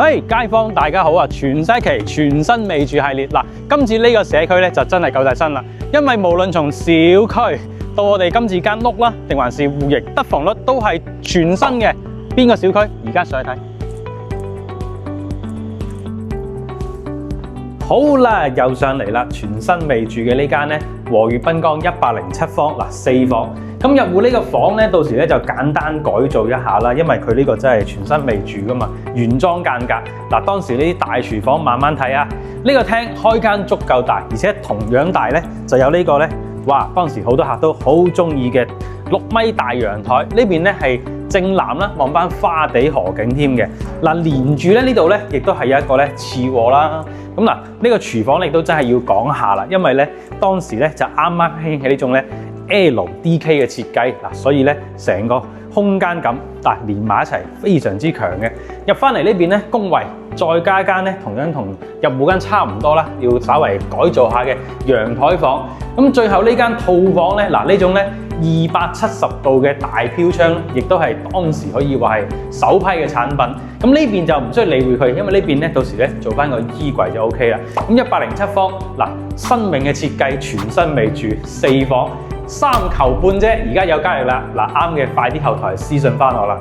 嘿，街坊大家好啊！全新一期全新未住系列嗱，今次呢個社區咧就真係夠晒新啦，因為無論從小區到我哋今次間屋啦，定還是戶型得房率都係全新嘅。邊個小區？而家上去睇。好啦，又上嚟啦，全新未住嘅呢間咧，和悦濱江107方嗱4房。咁入戶呢個房咧，到時咧就簡單改造一下啦，因為佢呢個真係全新未住噶嘛，原裝間隔。嗱，當時呢啲大廚房慢慢睇啊，呢個廳開間足夠大，而且同樣大咧就有呢個咧，哇！當時好多客都好中意嘅6米大陽台，呢邊咧係正南啦，望翻花地河景添嘅。嗱，連住咧呢度咧，亦都係有一個咧次臥啦。咁嗱，呢個廚房亦都真係要講下啦，因為咧當時咧就啱啱興起呢種咧 LDK 嘅設計嗱，所以咧成個空間感連埋一齊非常之強嘅。入翻嚟呢邊咧公衞，再加間咧同樣同入戶間差唔多啦，要稍為改造下嘅陽台房。咁最後呢間套房咧，嗱呢種咧270度嘅大飄窗，亦都係當時可以話係首批嘅產品。咁呢邊就唔需要理會佢，因為呢邊咧到時咧做翻個衣櫃就 OK 啦。咁107方嗱，新穎嘅設計，全新未住4房3球半啫，而家有交易啦。嗱，啱嘅快啲後台私信翻我啦。